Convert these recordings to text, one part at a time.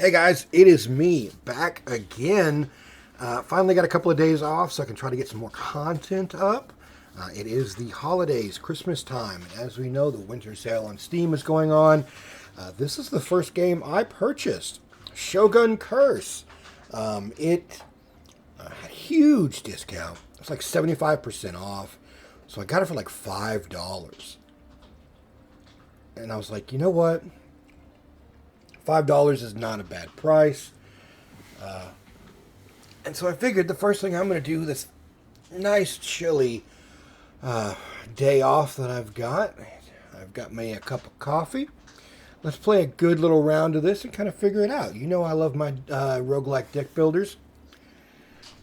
Hey guys, it is me back again. Finally got a couple of days off so I can try to get some more content up. It is the holidays, Christmas time. As we know, the winter sale on Steam is going on. This is the first game I purchased, Shogun Curse. It had a huge discount. It's like 75% off. So I got it for like $5. And I was like, you know what? $5 is not a bad price. And so I figured the first thing I'm going to do this nice chilly day off that I've got me a cup of coffee. Let's play a good little round of this and kind of figure it out. You know I love my roguelike deck builders.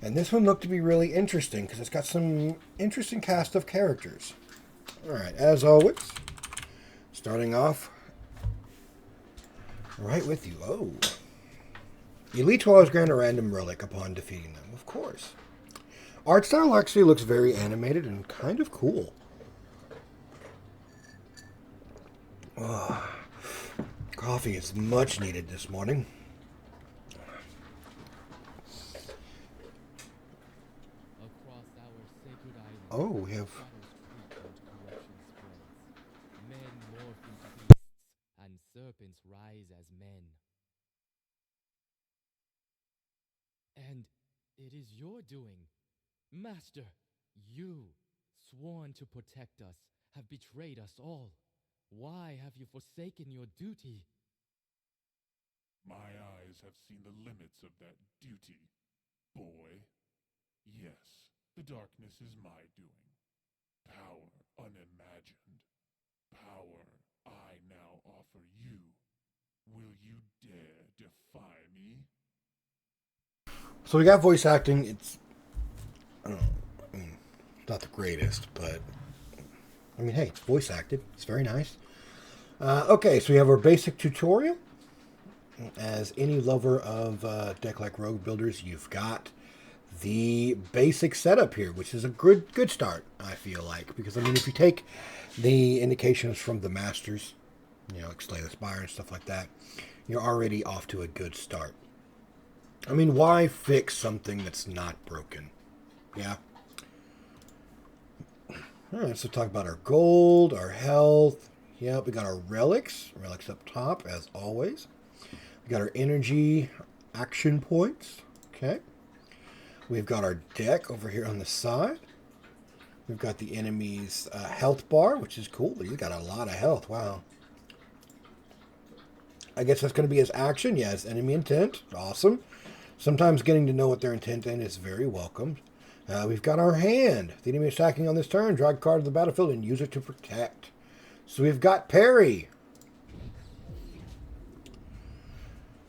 And this one looked to be really interesting because it's got some interesting cast of characters. Alright, as always, starting off right with you. Oh. Elite 12 grant a random relic upon defeating them, of course. Art style actually looks very animated and kind of cool. Oh, coffee is much needed this morning. Oh, we have... Men morph into beasts, and serpents rise as men. And it is your doing. Master, you, sworn to protect us, have betrayed us all. Why have you forsaken your duty? My eyes have seen the limits of that duty, boy. Yes, the darkness is my doing. Power unimagined. Power I now offer you. Will you dare defy me? So we got voice acting. It's... I don't know. I mean, not the greatest, but... I mean, hey, it's voice acted. It's very nice. Okay, so we have our basic tutorial. As any lover of deck like Rogue Builders, you've got the basic setup here, which is a good start, I feel like. Because, I mean, if you take the indications from the Masters, you know, like Slay the Spire and stuff like that, you're already off to a good start. I mean, why fix something that's not broken? Yeah. Alright, so talk about our gold, our health. Yep, we got our relics. Relics up top, as always. We got our energy action points. Okay. We've got our deck over here on the side. We've got the enemy's health bar, which is cool. He's got a lot of health. Wow. I guess that's going to be his action. Yeah, his enemy intent. Awesome. Sometimes getting to know what their intent is very welcome. We've got our hand. The enemy attacking on this turn, draw a card to the battlefield and use it to protect. So we've got parry.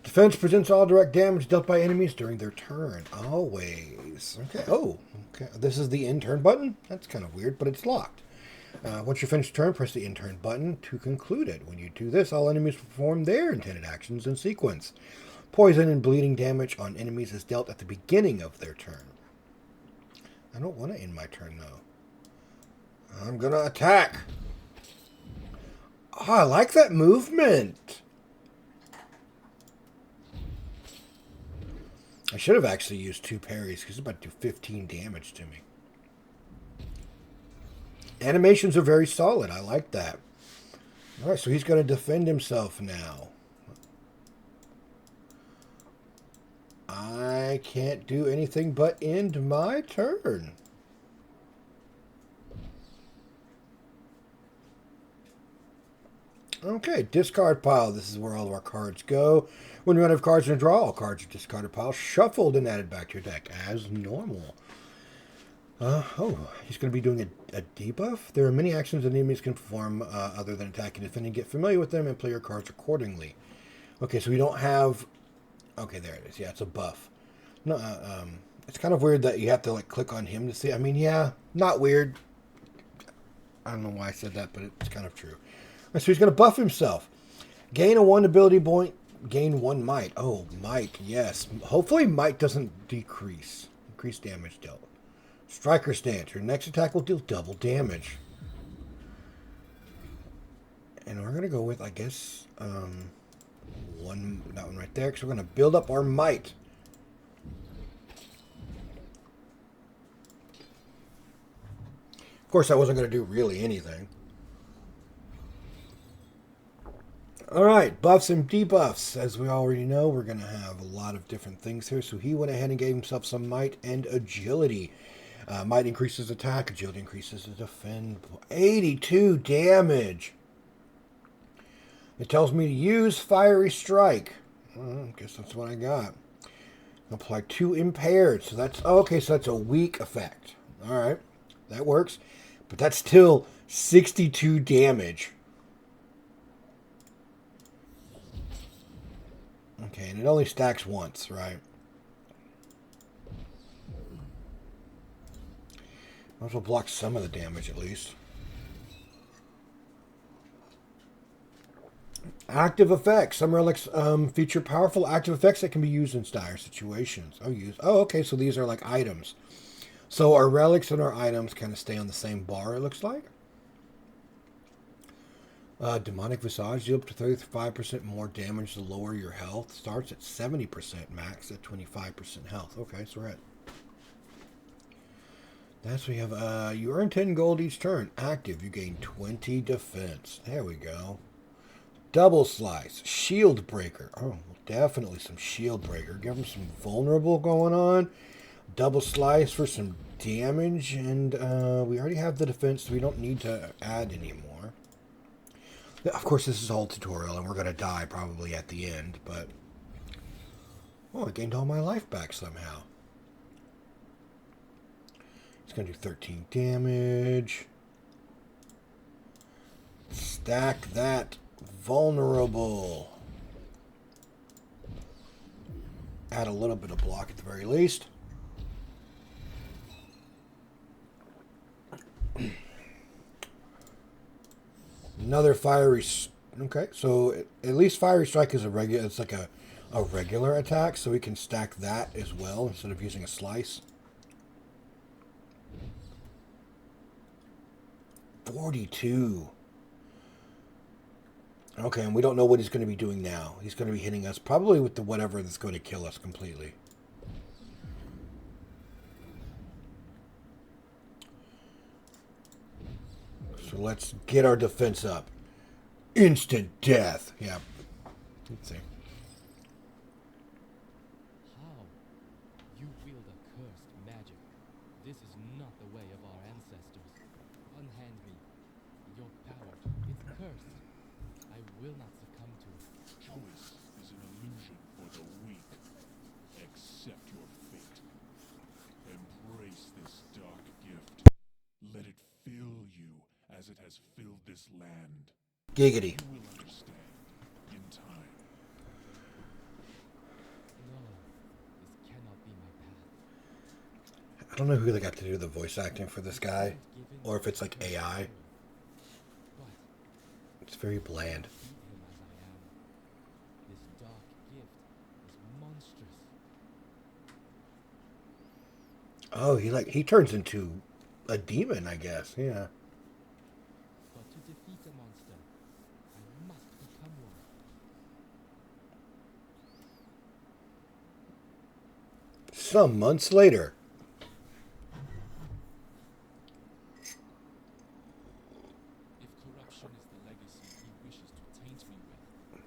Defense presents all direct damage dealt by enemies during their turn. Always. Okay. Oh, okay. This is the in-turn button. That's kind of weird, but it's locked. Once you finish your turn, press the in-turn button to conclude it. When you do this, all enemies perform their intended actions in sequence. Poison and bleeding damage on enemies is dealt at the beginning of their turn. I don't want to end my turn, though. I'm going to attack. Oh, I like that movement. I should have actually used 2 parries because it's about to do 15 damage to me. Animations are very solid. I like that. Alright, so he's going to defend himself now. I can't do anything but end my turn. Okay, discard pile. This is where all of our cards go. When you run out of cards in a draw, all cards are discarded pile, shuffled and added back to your deck as normal. Oh, he's going to be doing a debuff? There are many actions that enemies can perform other than attacking and defending. Get familiar with them and play your cards accordingly. Okay, so we don't have... Okay, there it is. Yeah, it's a buff. No, it's kind of weird that you have to like click on him to see. I mean, yeah, not weird. I don't know why I said that, but it's kind of true. Right, so he's going to buff himself. Gain a 1 ability point. Gain 1 might. Oh, might, yes. Hopefully might doesn't decrease. Increase damage dealt. Striker stance. Your next attack will deal double damage. And we're going to go with, I guess, 1 that one right there, because we're going to build up our might. Of course, I wasn't going to do really anything. Alright, buffs and debuffs. As we already know, we're going to have a lot of different things here. So he went ahead and gave himself some might and agility. Might increases attack, agility increases the defend. 82 damage. It tells me to use Fiery Strike. I guess that's what I got. Apply 2 impaired. So that's, oh, okay, so that's a weak effect. Alright, that works. But that's still 62 damage. Okay, and it only stacks once, right? Might as well block some of the damage at least. Active effects. Some relics feature powerful active effects that can be used in dire situations. Oh, okay, so these are like items. So our relics and our items kind of stay on the same bar, it looks like. Demonic Visage, deal up to 35% more damage the lower your health. Starts at 70%, max at 25% health. Okay, so we're at... That's what we have. You earn 10 gold each turn. Active, you gain 20 defense. There we go. Double Slice. Shield Breaker. Oh, definitely some Shield Breaker. Give him some vulnerable going on. Double Slice for some damage. And we already have the defense, so we don't need to add anymore. Of course, this is all tutorial, and we're going to die probably at the end, but... Oh, I gained all my life back somehow. It's going to do 13 damage. Stack that vulnerable. Add a little bit of block at the very least. Another fiery... Okay, so at least Fiery Strike is a regular... It's like a regular attack, so we can stack that as well instead of using a slice. 42. Okay, and we don't know what he's going to be doing now. He's going to be hitting us probably with the whatever that's going to kill us completely. So let's get our defense up. Instant death. Yeah. Let's see. How? You wield a cursed magic. This is not the way of our ancestors. Unhand me. Your power, it's cursed. I will not succumb to it. Choice is an illusion for the weak. Accept your fate. Embrace this dark gift. Let it fill you as it has filled this land. Giggity. You will understand in time. No, this cannot be my path. I don't know who they got to do the voice acting for this guy, or if it's like AI. What? It's very bland. Defeat him as I am. This dark gift is monstrous. Oh, he turns into a demon, I guess. Yeah. But to defeat a monster, I must become one. Some months later. If corruption is the legacy he wishes to taint me with,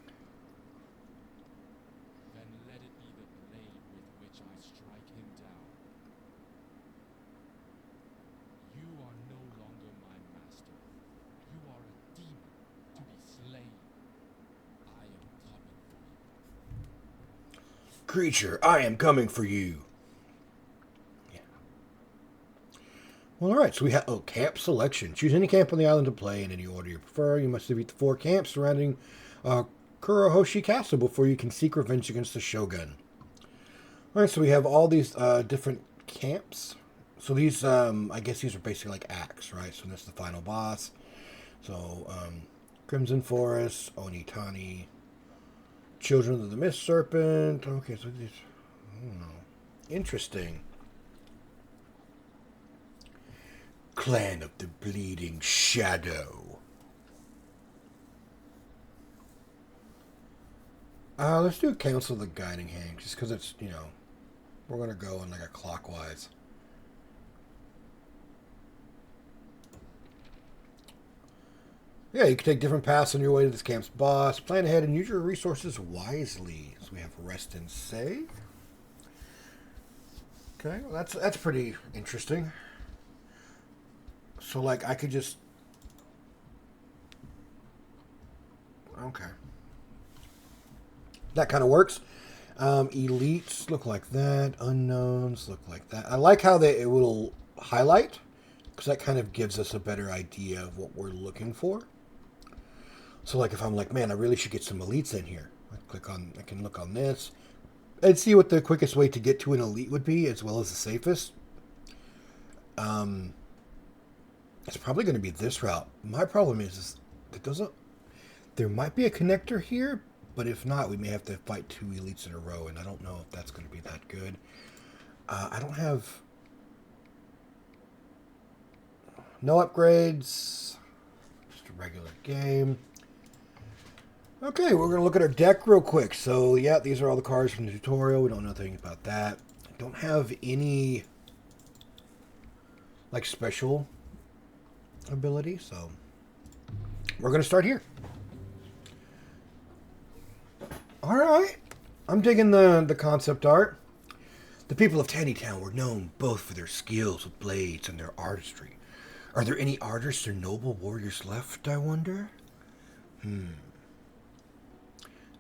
then let it be the blade with which I strike him down. You are no longer my master. You are a demon to be slain. I am coming for you. Creature, I am coming for you. Yeah. Well, alright, so we have... Oh, camp selection. Choose any camp on the island to play in any order you prefer. You must defeat the 4 camps surrounding Kurohoshi Castle before you can seek revenge against the Shogun. Alright, so we have all these different camps. So these, I guess these are basically like acts, right? So that's the final boss. So, Crimson Forest, Onitani, Children of the Mist Serpent. Okay, so these... I don't know. Interesting. Clan of the Bleeding Shadow. Let's do Council of the Guiding Hand, just because it's, you know, we're going to go in like a clockwise. Yeah, you can take different paths on your way to this camp's boss. Plan ahead and use your resources wisely. So we have rest and save. Okay, well that's pretty interesting. So like I could just okay. That kind of works. Elites look like that. Unknowns look like that. I like how it will highlight because that kind of gives us a better idea of what we're looking for. So like if I'm like, man, I really should get some elites in here. I can look on this and see what the quickest way to get to an elite would be, as well as the safest. It's probably going to be this route. My problem is it doesn't. There might be a connector here, but if not, we may have to fight 2 elites in a row, and I don't know if that's going to be that good. I don't have no upgrades. Just a regular game. Okay, we're going to look at our deck real quick. So, yeah, these are all the cards from the tutorial. We don't know anything about that. I don't have any, like, special ability, so we're going to start here. All right. I'm digging the concept art. The people of Tannytown were known both for their skills with blades and their artistry. Are there any artists or noble warriors left, I wonder?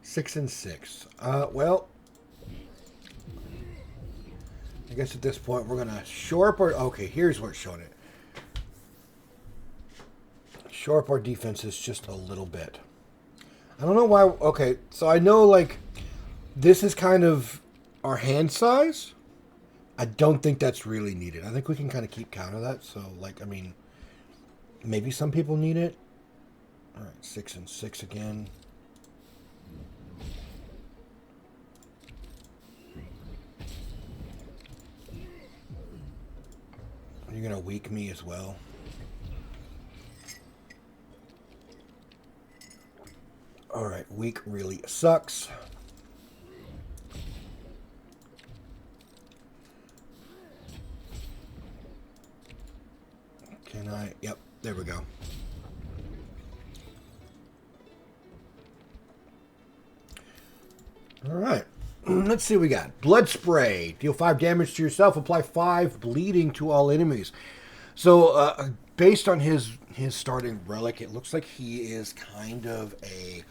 6 and 6. Well, I guess at this point we're going to shore up our... Okay, here's what's showing it. Shore up our defenses just a little bit. I don't know why... Okay, so I know, like, this is kind of our hand size. I don't think that's really needed. I think we can kind of keep count of that. So, like, I mean, maybe some people need it. All right, 6 and 6 again. You're going to weak me as well. Alright, weak really sucks. Can I? Yep, there we go. Alright, let's see what we got. Blood Spray. Deal 5 damage to yourself. Apply 5 bleeding to all enemies. So, based on his starting relic, it looks like he is kind of a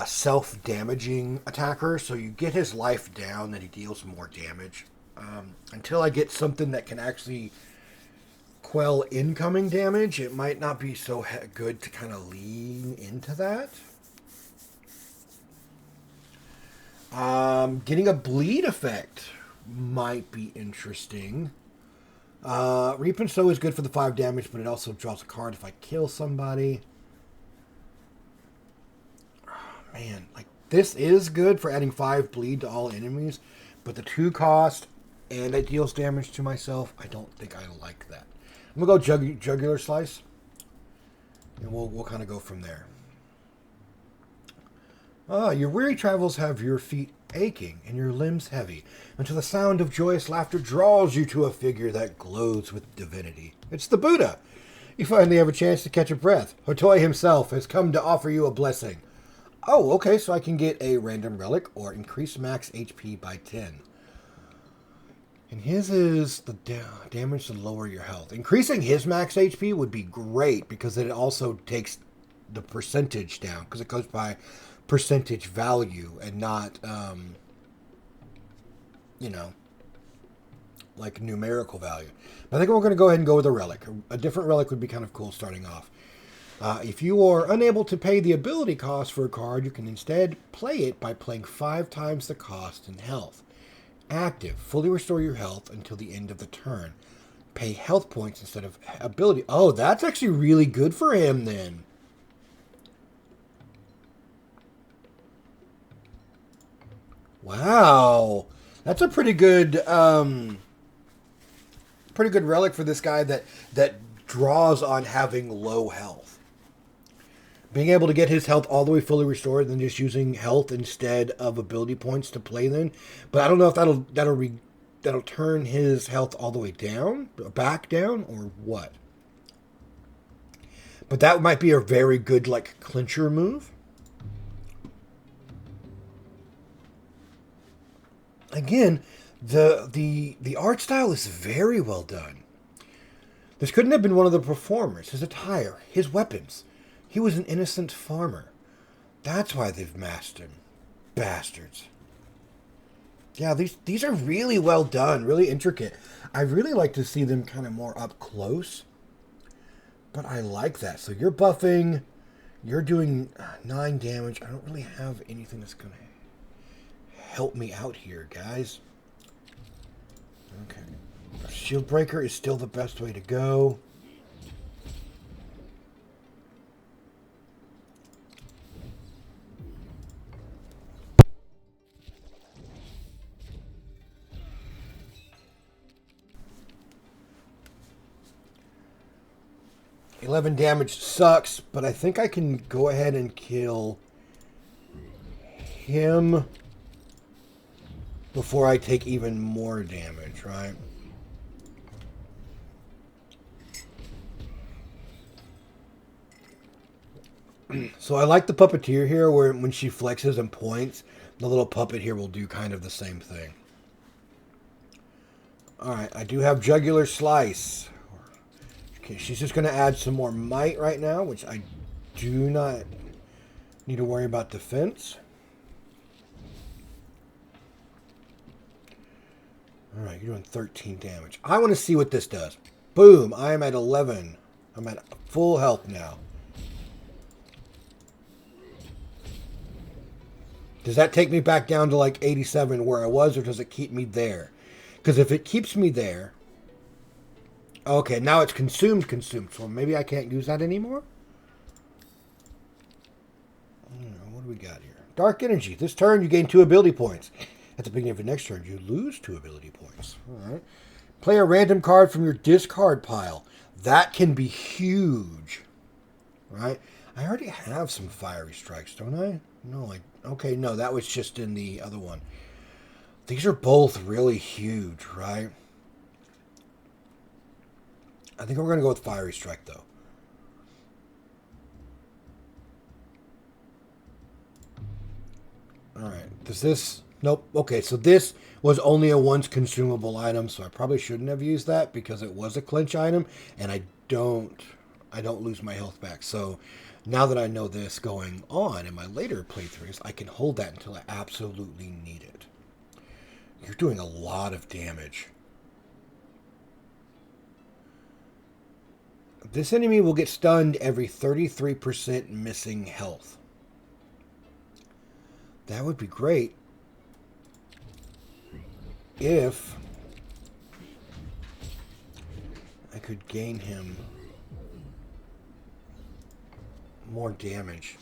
self-damaging attacker. So you get his life down, then he deals more damage. Until I get something that can actually quell incoming damage, it might not be so good to kind of lean into that. Getting a bleed effect might be interesting. Reap and Sow is good for the 5 damage, but it also draws a card if I kill somebody. Oh, man, like this is good for adding 5 bleed to all enemies, but the 2 cost and it deals damage to myself, I don't think I like that. I'm gonna go Jugular Slice, and we'll kind of go from there. Your weary travels have your feet aching and your limbs heavy, until the sound of joyous laughter draws you to a figure that glows with divinity. It's the Buddha. You finally have a chance to catch a breath. Hotoi himself has come to offer you a blessing. Oh, okay, so I can get a random relic or increase max HP by 10. And his is the damage to lower your health. Increasing his max HP would be great because it also takes the percentage down, because it goes by percentage value and not, like numerical value. But I think we're going to go ahead and go with a relic. A different relic would be kind of cool starting off. If you are unable to pay the ability cost for a card, you can instead play it by playing 5 times the cost in health. Active. Fully restore your health until the end of the turn. Pay health points instead of ability. Oh, that's actually really good for him then. Wow. That's a pretty good relic for this guy that draws on having low health. Being able to get his health all the way fully restored, and then just using health instead of ability points to play then. But I don't know if that'll turn his health all the way down, back down, or what. But that might be a very good like clincher move. Again, the art style is very well done. This couldn't have been one of the performers. His attire, his weapons. He was an innocent farmer. That's why they've masked him. Bastards. Yeah, these are really well done, really intricate. I really like to see them kind of more up close. But I like that. So you're buffing. You're doing 9 damage. I don't really have anything that's going to help me out here, guys. Okay. Shield Breaker is still the best way to go. $11 damage sucks, but I think I can go ahead and kill him before I take even more damage, right? So I like the puppeteer here, where when she flexes and points, the little puppet here will do kind of the same thing. Alright, I do have Jugular Slice. Okay, she's just going to add some more might right now, which I do not need to worry about defense. Alright, you're doing 13 damage. I want to see what this does. Boom, I am at 11. I'm at full health now. Does that take me back down to like 87 where I was, or does it keep me there? Because if it keeps me there... Okay, now it's consumed. So maybe I can't use that anymore? What do we got here? Dark Energy. This turn, you gain 2 ability points. At the beginning of the next turn, you lose 2 ability points. All right. Play a random card from your discard pile. That can be huge. Right? I already have some Fiery Strikes, don't I? No, okay, no, that was just in the other one. These are both really huge, right? I think we're going to go with Fiery Strike, though. Alright, does this... Nope, okay, so this was only a once consumable item, so I probably shouldn't have used that because it was a clinch item, and I don't lose my health back. So now that I know this going on in my later playthroughs, I can hold that until I absolutely need it. You're doing a lot of damage. This enemy will get stunned every 33% missing health. That would be great if I could gain him more damage.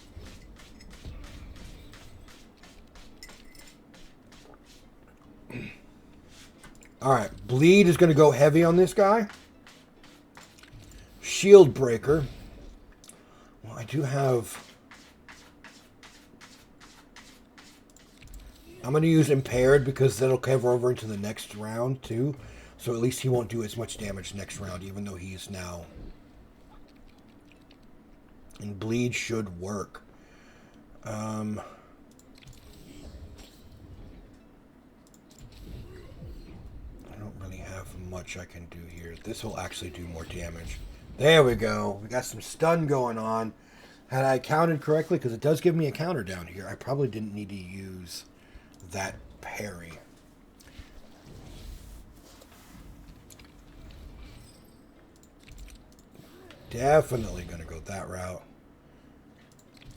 Alright, Bleed is going to go heavy on this guy. Shield Breaker. Well, I do have... I'm going to use Impaired because that'll cover over into the next round too. So at least he won't do as much damage next round, even though he is now... And Bleed should work. I don't really have much I can do here. This will actually do more damage. There we go. We got some stun going on. Had I counted correctly, because it does give me a counter down here, I probably didn't need to use that parry. Definitely going to go that route.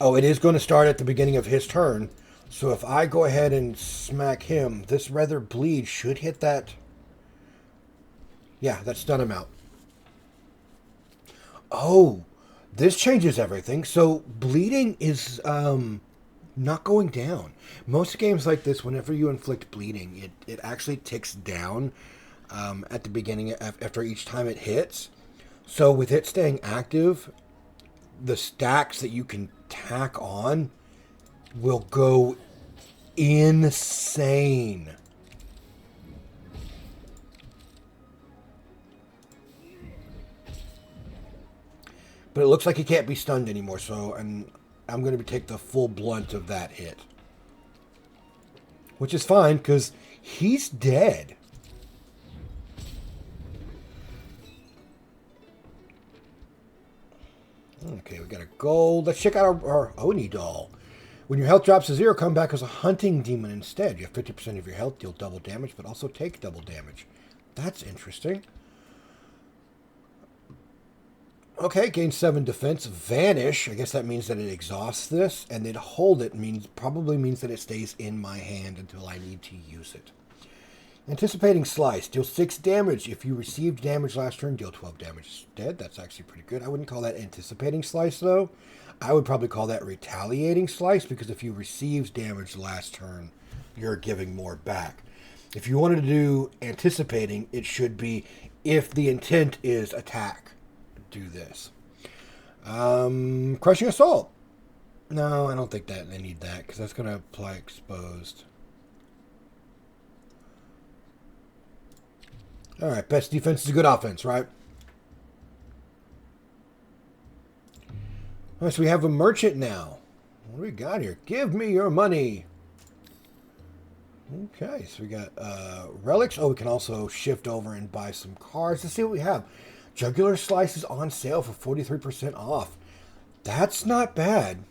Oh, it is going to start at the beginning of his turn. So if I go ahead and smack him, this rather Bleed should hit that. Yeah, that stun him out. Oh, this changes everything. So bleeding is not going down. Most games like this, whenever you inflict bleeding, it actually ticks down at the beginning after each time it hits. So with it staying active, the stacks that you can tack on will go insane. But it looks like he can't be stunned anymore, so and I'm going to take the full blunt of that hit. Which is fine, because he's dead. Okay, we got a gold. Let's check out our Oni doll. When your health drops to 0, come back as a hunting demon instead. You have 50% of your health, deal double damage, but also take double damage. That's interesting. Okay, gain 7 defense. Vanish. I guess that means that it exhausts this. And then hold it probably means that it stays in my hand until I need to use it. Anticipating Slice. Deal 6 damage. If you received damage last turn, deal 12 damage instead. That's actually pretty good. I wouldn't call that Anticipating Slice, though. I would probably call that Retaliating Slice, because if you received damage last turn, you're giving more back. If you wanted to do Anticipating, it should be if the intent is attack. Do this. Crushing Assault. No, I don't think that they need that, because that's going to apply Exposed. Alright, best defense is a good offense, right? Alright, so we have a merchant now. What do we got here? Give me your money. Okay, so we got relics. Oh, we can also shift over and buy some cards. Let's see what we have. Jugular Slice is on sale for 43% off. That's not bad.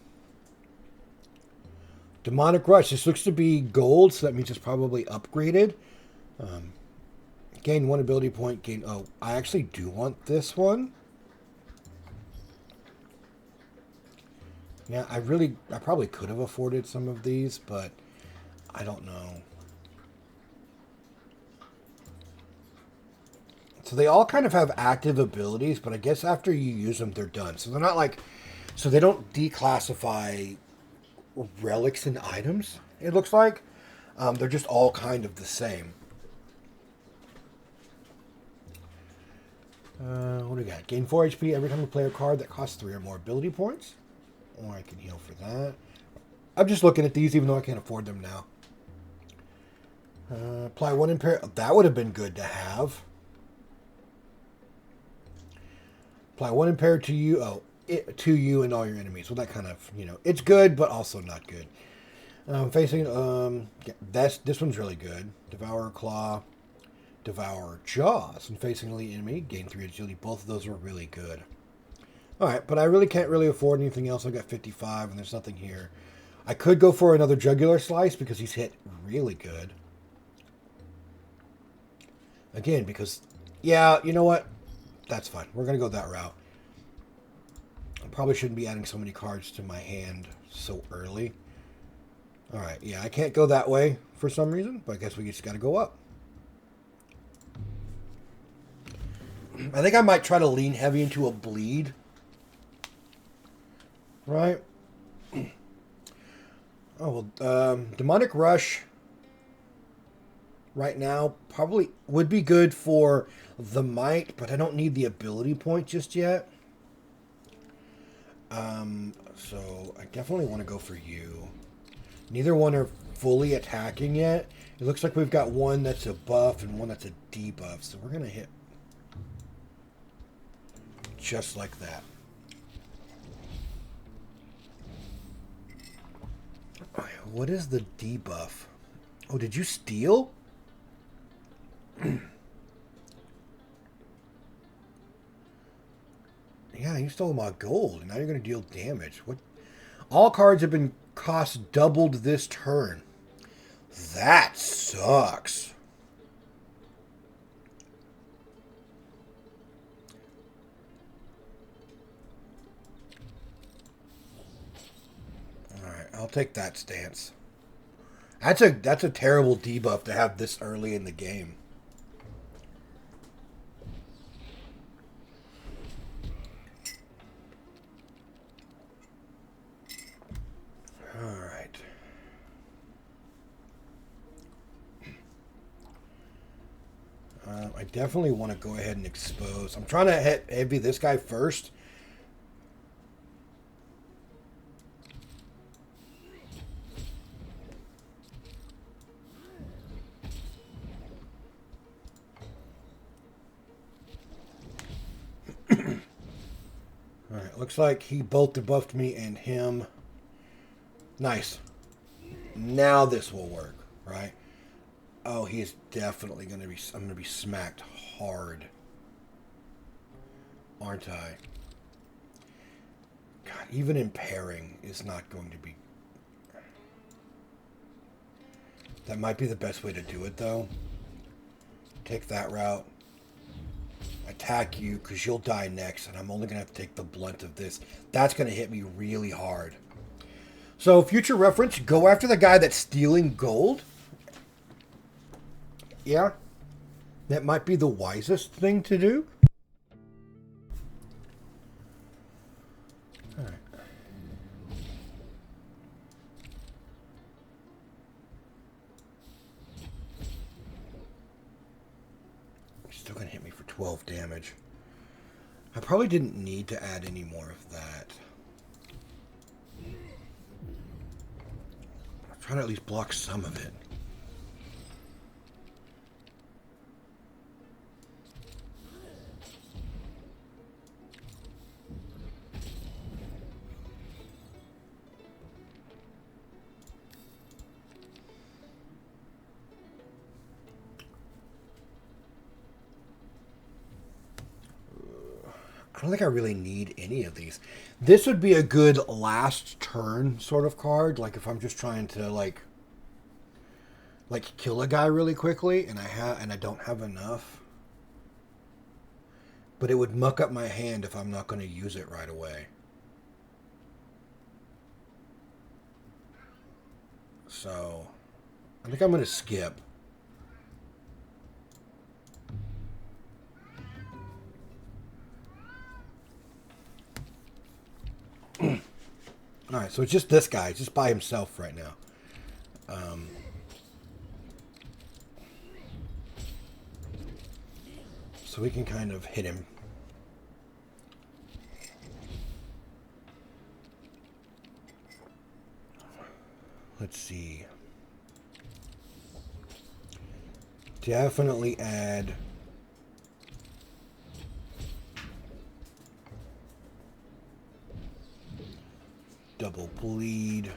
Demonic Rush. This looks to be gold, so that means it's probably upgraded. Gain 1 ability point. Gain... Oh, I actually do want this one. Yeah, I probably could have afforded some of these, but I don't know. So they all kind of have active abilities, but I guess after you use them, they're done. So they're not like... So they don't declassify relics and items, it looks like. They're just all kind of the same. What do we got? Gain 4 HP every time you play a card that costs 3 or more ability points. Or I can heal for that. I'm just looking at these, even though I can't afford them now. Apply 1 impair. That would have been good to have. Apply 1 impair to you. Oh, to you and all your enemies. Well, that kind of, it's good, but also not good. Facing, this one's really good. Devour Claw, Devour Jaws. And facing elite enemy, gain 3 agility. Both of those are really good. Alright, but I really can't really afford anything else. I've got 55, and there's nothing here. I could go for another Jugular Slice, because he's hit really good. Again, because, yeah, you know what? That's fine. We're going to go that route. I probably shouldn't be adding so many cards to my hand so early. Alright, yeah, I can't go that way for some reason, but I guess we just got to go up. I think I might try to lean heavy into a bleed. Right? Oh, well, Demonic Rush right now probably would be good for the might, but I don't need the ability point just yet. So I definitely want to go for you. Neither one are fully attacking yet. It looks like we've got one that's a buff and one that's a debuff, so we're going to hit just like that. What is the debuff? Oh, did you steal? Yeah, you stole my gold, and now you're going to deal damage. What? All cards have been cost doubled this turn. That sucks. Alright, I'll take that stance. That's a terrible debuff to have this early in the game. Alright. I definitely want to go ahead and expose. I'm trying to hit heavy this guy first. Looks like he both debuffed me and him. Nice. Now this will work, right? Oh, he is definitely going to be... I'm going to be smacked hard. Aren't I? God, even impairing is not going to be... That might be the best way to do it, though. Take that route. Attack you, because you'll die next, and I'm only going to have to take the blunt of this. That's going to hit me really hard. So, future reference, go after the guy that's stealing gold. Yeah. That might be the wisest thing to do. Alright. Still going to hit me for 12 damage. I probably didn't need to add any more of that. I'm trying to at least block some of it. I don't think I really need any of these. This would be a good last turn sort of card. Like if I'm just trying to like kill a guy really quickly and I don't have enough. But it would muck up my hand if I'm not going to use it right away. So I think I'm going to skip. Alright, so it's just this guy. Just by himself right now. So we can kind of hit him. Let's see. Definitely add... double bleed.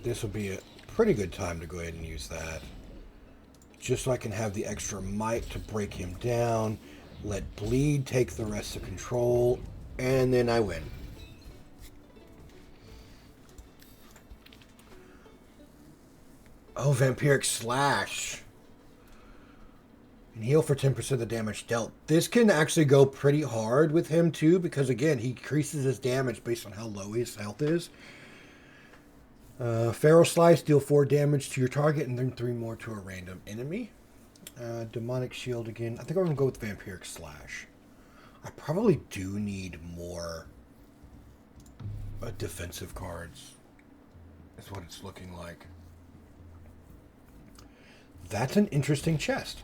This will be a pretty good time to go ahead and use that. Just so I can have the extra might to break him down. Let bleed take the rest of control. And then I win. Oh, Vampiric Slash. And heal for 10% of the damage dealt. This can actually go pretty hard with him too, because again, he increases his damage based on how low his health is. Feral Slice, deal 4 damage to your target and then 3 more to a random enemy. Demonic Shield again. I think I'm going to go with Vampiric Slash. I probably do need more defensive cards. That's what it's looking like. That's an interesting chest.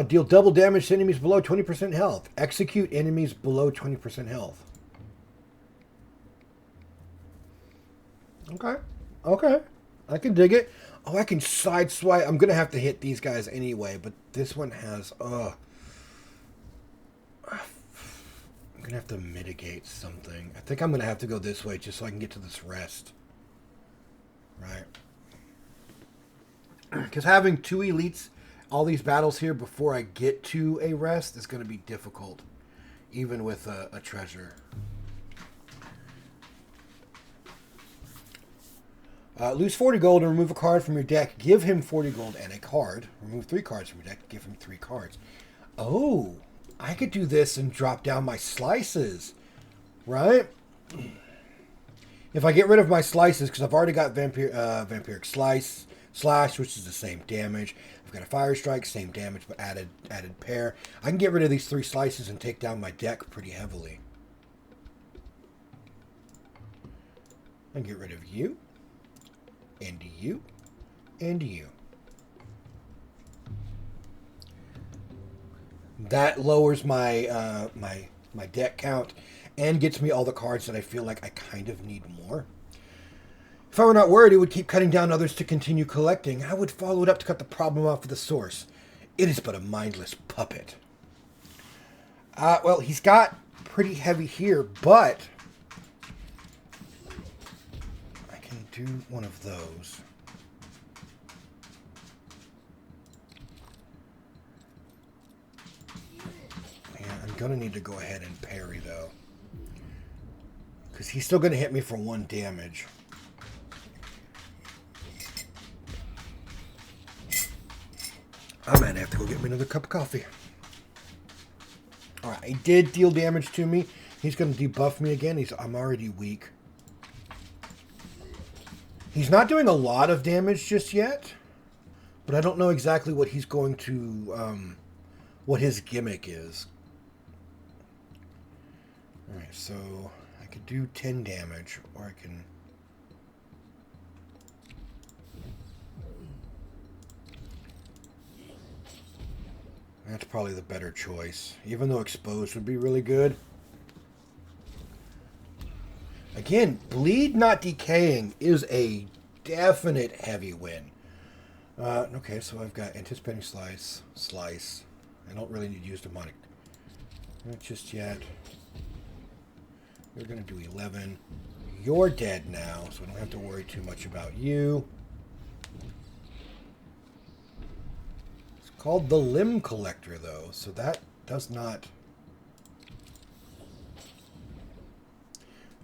Deal double damage to enemies below 20% health. Execute enemies below 20% health. Okay. Okay. I can dig it. Oh, I can sideswipe. I'm going to have to hit these guys anyway, but this one has... I'm going to have to mitigate something. I think I'm going to have to go this way just so I can get to this rest. Right. Because having 2 elites... all these battles here before I get to a rest is going to be difficult, even with a treasure. Lose 40 gold and remove a card from your deck. Give him 40 gold and a card. Remove 3 cards from your deck. Give him 3 cards. Oh, I could do this and drop down my slices, right? If I get rid of my slices, because I've already got Vampiric Slash, which is the same damage. I've got a Fire Strike, same damage, but added pair. I can get rid of these 3 slices and take down my deck pretty heavily. And get rid of you, and you, and you. That lowers my my deck count and gets me all the cards that I feel like I kind of need more. If I were not worried it would keep cutting down others to continue collecting, I would follow it up to cut the problem off at the source. It is but a mindless puppet. Well, he's got pretty heavy here, but I can do one of those. Yeah, I'm going to need to go ahead and parry, though. Because he's still going to hit me for 1 damage. I might have to go get me another cup of coffee. Alright, he did deal damage to me. He's going to debuff me again. I'm already weak. He's not doing a lot of damage just yet. But I don't know exactly what he's going to... what his gimmick is. Alright, so I could do 10 damage. Or I can... That's probably the better choice. Even though exposed would be really good. Again, bleed not decaying is a definite heavy win. Okay, so I've got anticipating slice. I don't really need to use demonic. Not just yet. We're going to do 11. You're dead now, so I don't have to worry too much about you. Called the Limb Collector, though, so that does not...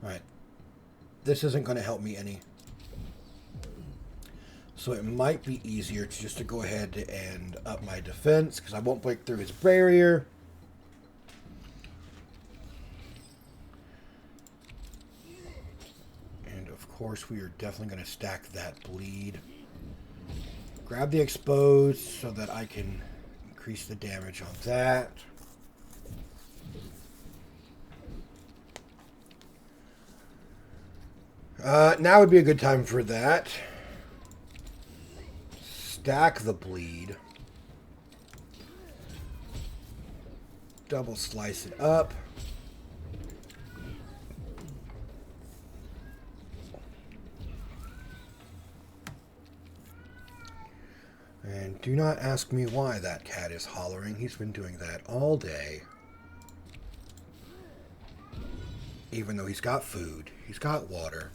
Alright. This isn't going to help me any. So it might be easier just to go ahead and up my defense, because I won't break through his barrier. And, of course, we are definitely going to stack that bleed. Grab the exposed so that I can increase the damage on that. Now would be a good time for that. Stack the bleed. Double slice it up. And do not ask me why that cat is hollering. He's been doing that all day. Even though he's got food, he's got water,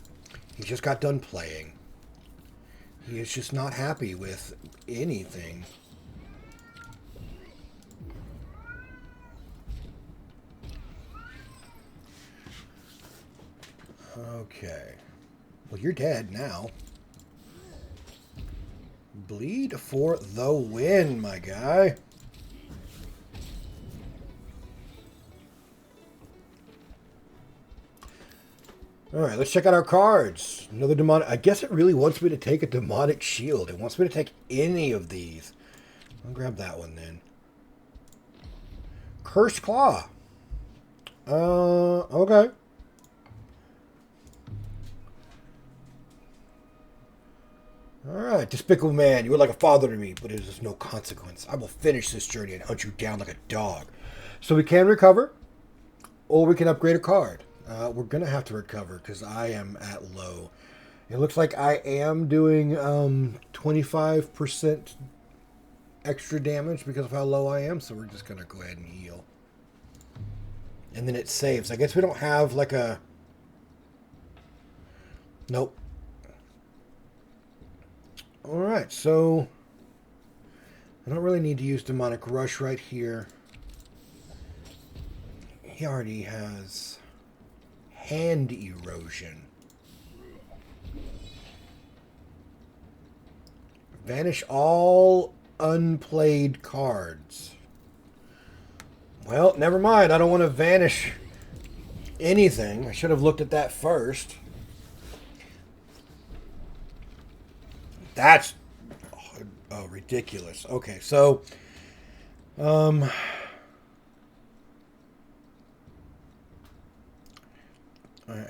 he just got done playing. He is just not happy with anything. Okay. Well, you're dead now. Bleed for the win, my guy. Alright, let's check out our cards. Another demonic... I guess it really wants me to take a demonic shield. It wants me to take any of these. I'll grab that one then. Cursed Claw. Okay. Alright, despicable man, you were like a father to me, but it is no consequence. I will finish this journey and hunt you down like a dog. So we can recover, or we can upgrade a card. We're going to have to recover, because I am at low. It looks like I am doing 25% extra damage because of how low I am, so we're just going to go ahead and heal. And then it saves. I guess we don't have like a... Nope. Alright, so I don't really need to use Demonic Rush right here. He already has Hand Erosion. Vanish all unplayed cards. Well, never mind. I don't want to vanish anything. I should have looked at that first. That's ridiculous. Okay, so I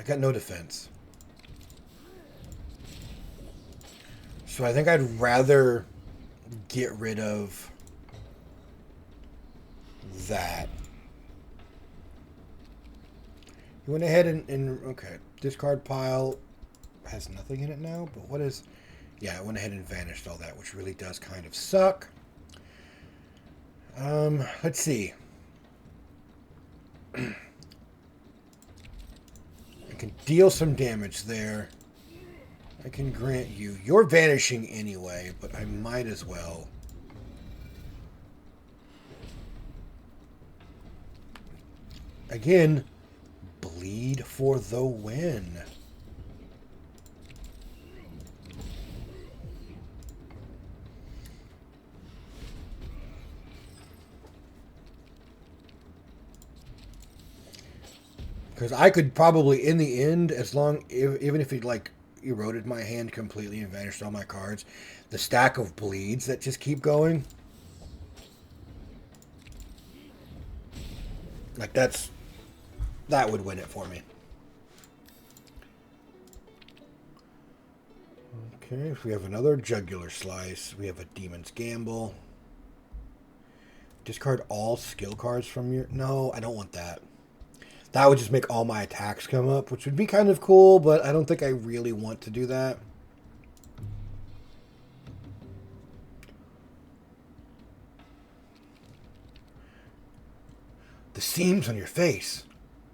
got no defense. So I think I'd rather get rid of that. You went ahead and okay, discard pile has nothing in it now, but what is... Yeah, I went ahead and vanished all that, which really does kind of suck. Let's see. I can deal some damage there. I can grant you. You're vanishing anyway, but I might as well. Again, bleed for the win. Because I could probably, in the end, even if he'd like eroded my hand completely and vanished all my cards, the stack of bleeds that just keep going, like that would win it for me. Okay, if we have another jugular slice, we have a demon's gamble. Discard all skill cards from your... No, I don't want that. That would just make all my attacks come up, which would be kind of cool, but I don't think I really want to do that. The seams on your face.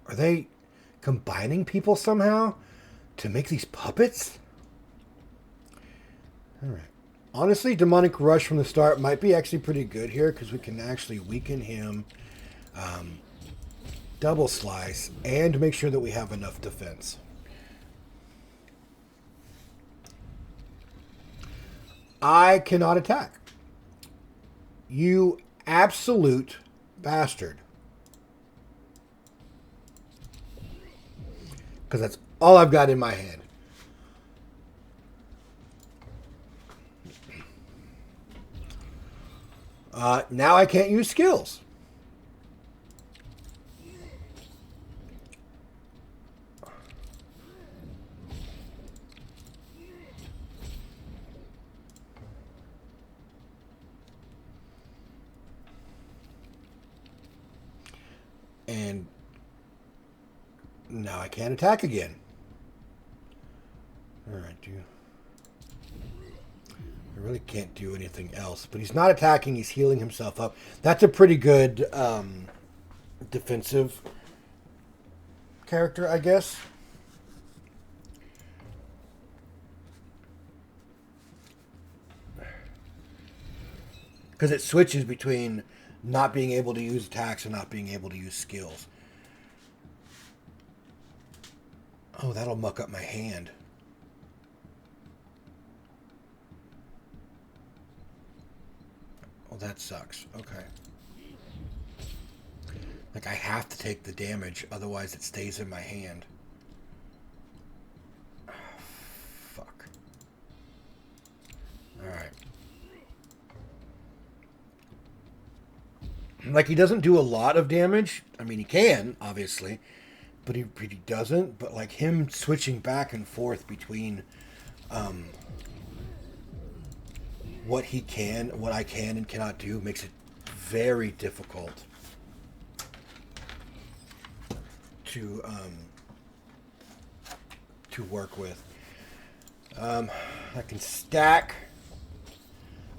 Are they combining people somehow to make these puppets? Alright. Honestly, Demonic Rush from the start might be actually pretty good here because we can actually weaken him, double slice, and make sure that we have enough defense. I cannot attack. You absolute bastard. Because that's all I've got in my hand. Now I can't use skills. And now I can't attack again. Alright, I really can't do anything else. But he's not attacking, he's healing himself up. That's a pretty good defensive character, I guess. Because it switches between not being able to use attacks and not being able to use skills. Oh, that'll muck up my hand. Well, that sucks. Okay. Like, I have to take the damage, otherwise it stays in my hand. Oh, fuck. Alright. Like, he doesn't do a lot of damage. I mean, he can, obviously. But he doesn't. But, like, him switching back and forth between what I can and cannot do makes it very difficult to work with. I can stack.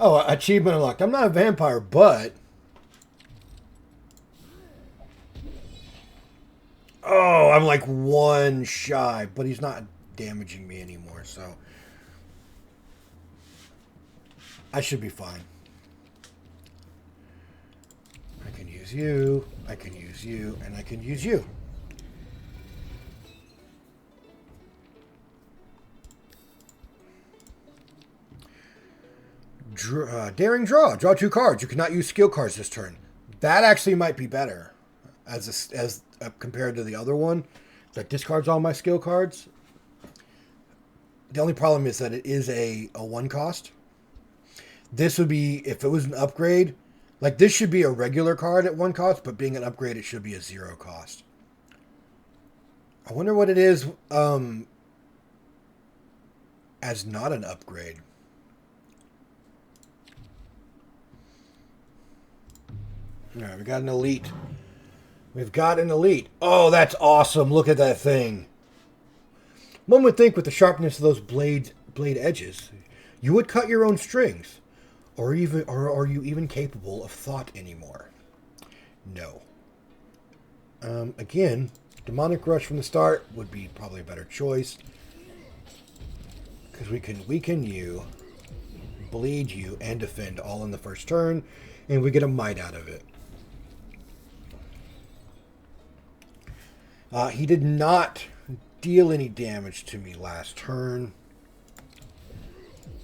Oh, achievement unlocked. I'm not a vampire, but... Oh, I'm like one shy, but he's not damaging me anymore, so I should be fine. I can use you, I can use you, and I can use you. Daring draw. Draw 2 cards. You cannot use skill cards this turn. That actually might be better as compared to the other one that discards all my skill cards. The only problem is that it is a 1 cost. This would be, if it was an upgrade, like this should be a regular card at 1 cost, but being an upgrade, it should be a 0 cost. I wonder what it is as not an upgrade. Alright, we got an elite. We've got an elite. Oh, that's awesome. Look at that thing. One would think with the sharpness of those blade edges, you would cut your own strings. Or are you even capable of thought anymore? No. Again, demonic rush from the start would be probably a better choice. Because we can weaken you, bleed you, and defend all in the first turn, and we get a might out of it. He did not deal any damage to me last turn.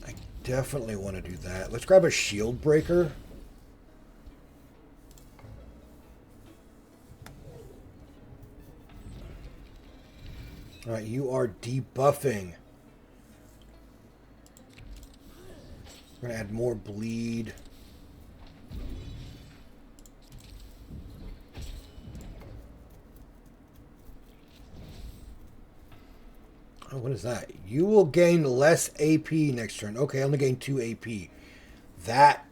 I definitely want to do that. Let's grab a shield breaker. Alright, you are debuffing. We're going to add more bleed. Oh, what is that? You will gain less AP next turn. Okay, I only gain 2 AP. That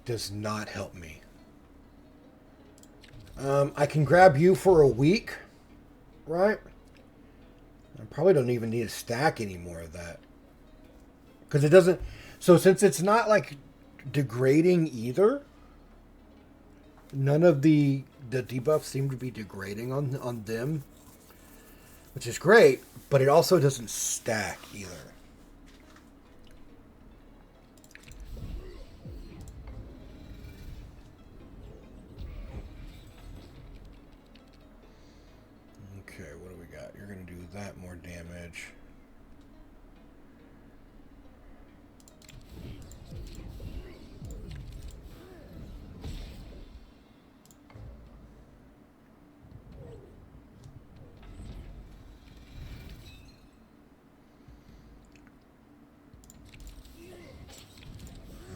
does not help me. I can grab you for a week, right? I probably don't even need a stack anymore of that. Because it doesn't... So since it's not, like, degrading either, none of the debuffs seem to be degrading on them, which is great, but it also doesn't stack either. Okay, what do we got? You're going to do that more damage.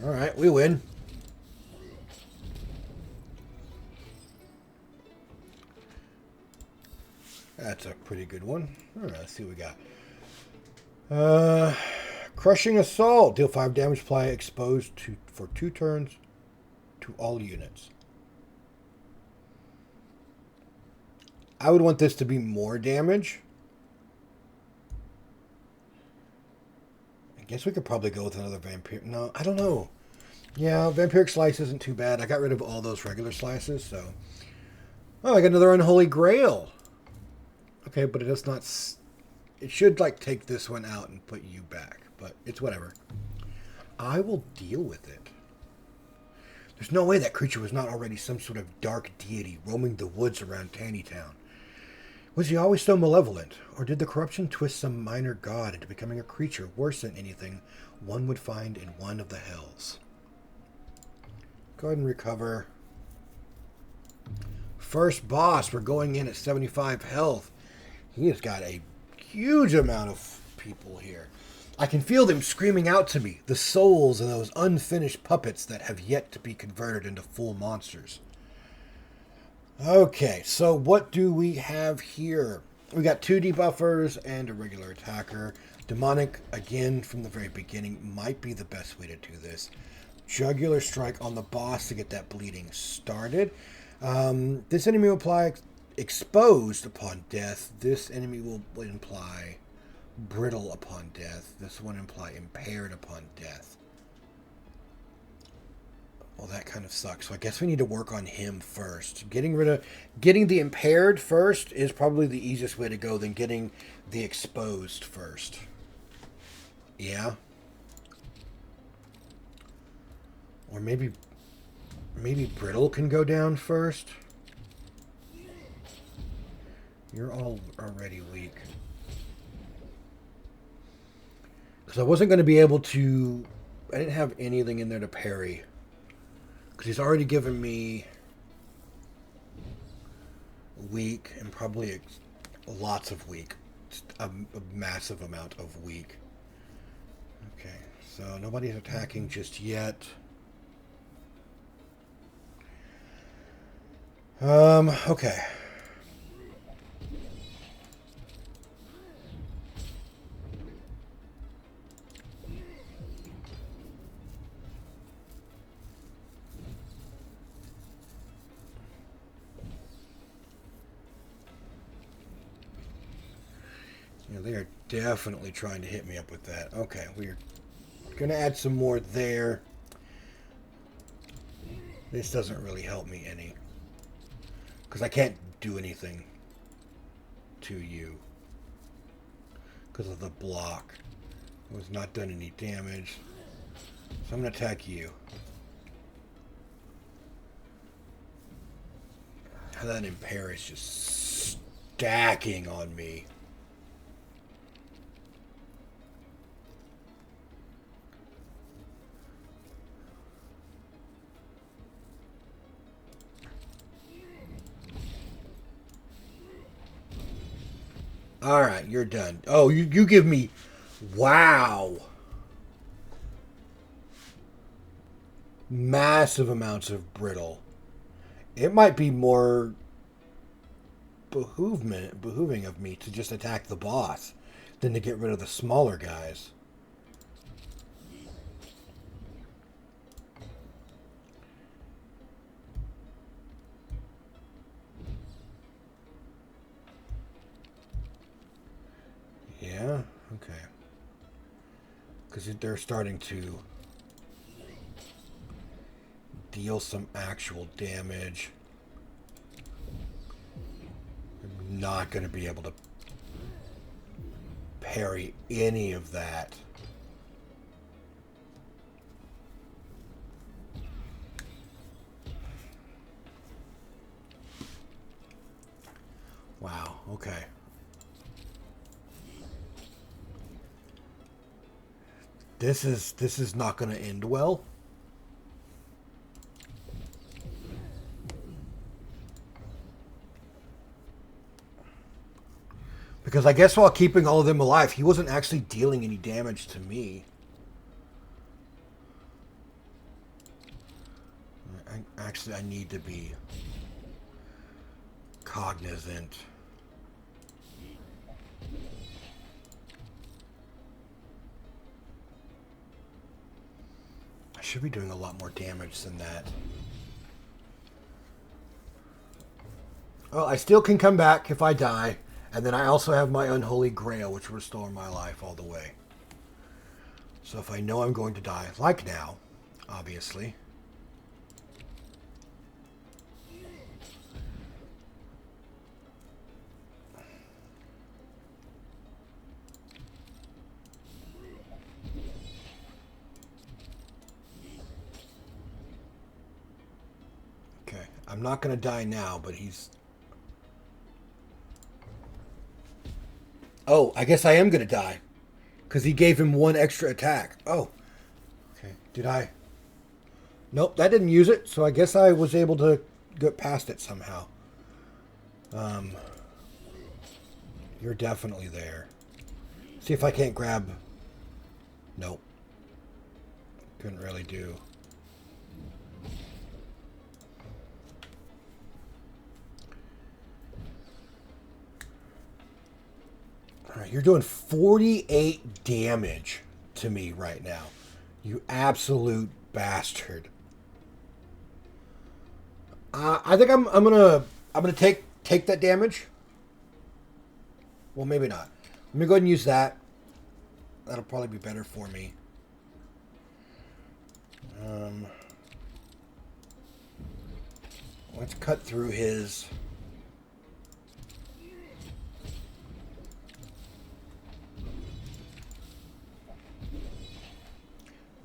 All right, we win. That's a pretty good one. All right, let's see what we got. Crushing Assault. Deal 5 damage, apply exposed for 2 turns to all units. I would want this to be more damage. I guess we could probably go with another vampire. No, I don't know. Yeah, Vampiric Slice isn't too bad. I got rid of all those regular slices, so... Oh, I got another Unholy Grail. Okay, but it does not... It should, like, take this one out and put you back. But it's whatever. I will deal with it. There's no way that creature was not already some sort of dark deity roaming the woods around Tannytown. Was he always so malevolent? Or did the corruption twist some minor god into becoming a creature worse than anything one would find in one of the hells? Go ahead and recover. First boss, we're going in at 75 health. He has got a huge amount of people here. I can feel them screaming out to me, the souls of those unfinished puppets that have yet to be converted into full monsters. Okay, so what do we have here? We got 2 debuffers and a regular attacker. Demonic, again, from the very beginning, might be the best way to do this. Jugular Strike on the boss to get that bleeding started. This enemy will apply exposed upon death. This enemy will imply brittle upon death. This one imply impaired upon death. Well, that kind of sucks. So I guess we need to work on him first. Getting the impaired first is probably the easiest way to go than getting the exposed first. Yeah. Or maybe brittle can go down first. You're all already weak. Because I wasn't going to be able to... I didn't have anything in there to parry. Because he's already given me weak and probably lots of weak. Just a massive amount of weak. Okay, so nobody's attacking just yet. Okay. Yeah, they are definitely trying to hit me up with that. Okay, we're going to add some more there. This doesn't really help me any. Because I can't do anything to you. Because of the block. It was not done any damage. So I'm going to attack you. That impair is just stacking on me. Alright, you're done. Oh, you give me... Wow. Massive amounts of brittle. It might be more behooving of me to just attack the boss than to get rid of the smaller guys. Yeah, okay. Because they're starting to deal some actual damage. I'm not going to be able to parry any of that. Wow, okay. This is not going to end well. Because I guess while keeping all of them alive, he wasn't actually dealing any damage to me. I need to be cognizant. I should be doing a lot more damage than that. Well, I still can come back if I die. And then I also have my Unholy Grail, which will restore my life all the way. So if I know I'm going to die, like now, obviously. Okay, I'm not going to die now, but he's... Oh, I guess I am going to die. Because he gave him one extra attack. Oh. Okay. Did I? Nope, that didn't use it. So I guess I was able to get past it somehow. You're definitely there. See if I can't grab... Nope. Couldn't really do... Alright, you're doing 48 damage to me right now. You absolute bastard. I think I'm gonna take that damage. Well, maybe not. Let me go ahead and use that. That'll probably be better for me. Let's cut through his...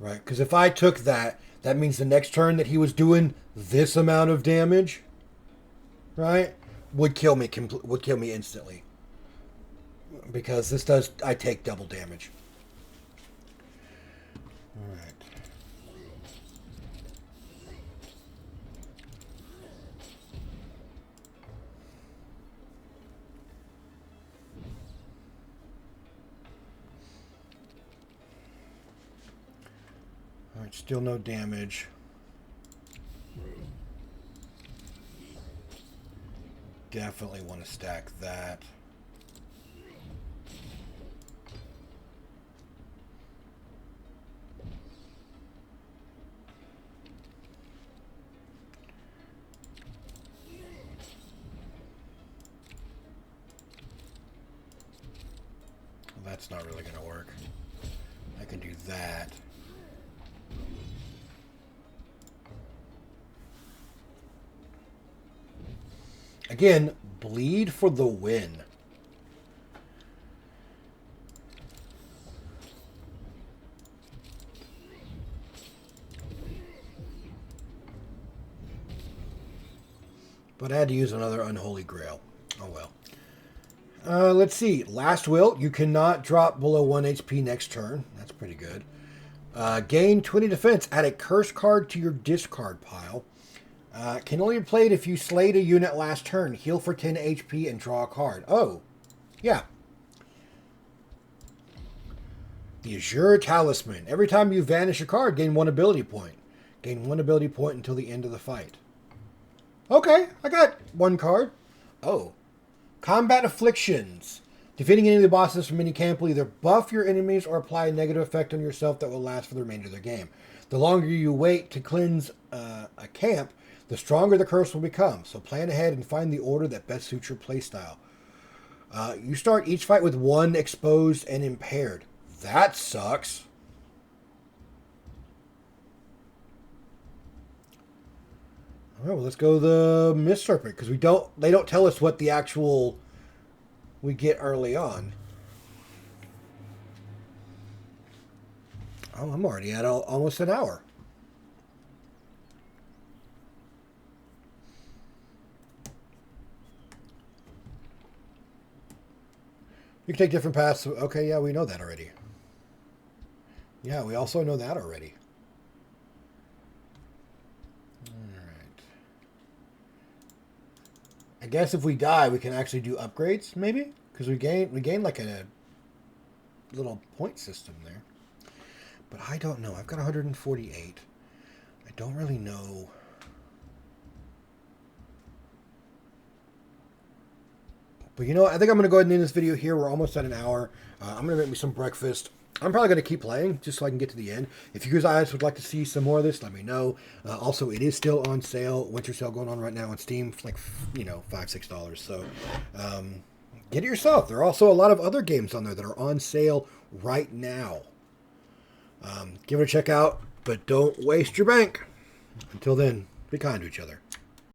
Right, because if I took that, that means the next turn that he was doing this amount of damage, right, would kill me instantly. Because this does, I take double damage. All right. All right, still no damage. Definitely want to stack that. Well, that's not really going to work. I can do that. Again, bleed for the win. But I had to use another unholy grail. Oh well. Let's see. Last will. You cannot drop below 1 HP next turn. That's pretty good. Gain 20 defense. Add a curse card to your discard pile. Can only be played if you slayed a unit last turn. Heal for 10 HP and draw a card. Oh, yeah. The Azure Talisman. Every time you vanish a card, gain 1 ability point. Gain 1 ability point until the end of the fight. Okay, I got 1 card. Oh. Combat Afflictions. Defeating any of the bosses from any camp will either buff your enemies or apply a negative effect on yourself that will last for the remainder of the game. The longer you wait to cleanse a camp, the stronger the curse will become. So plan ahead and find the order that best suits your playstyle. You start each fight with 1 exposed and impaired. That sucks. All right, well, let's go the Mist Serpent because they don't tell us what the actual we get early on. Oh, I'm already at almost an hour. You can take different paths. Okay, yeah, we know that already. Yeah, we also know that already. Alright. I guess if we die, we can actually do upgrades, maybe? Because we gain like a little point system there. But I don't know. I've got 148. I don't really know. But you know what? I think I'm going to go ahead and end this video here. We're almost at an hour. I'm going to make me some breakfast. I'm probably going to keep playing just so I can get to the end. If you guys would like to see some more of this, let me know. Also, it is still on sale. Winter sale going on right now on Steam for like, $5, $6. So get it yourself. There are also a lot of other games on there that are on sale right now. Give it a check out, but don't waste your bank. Until then, be kind to each other.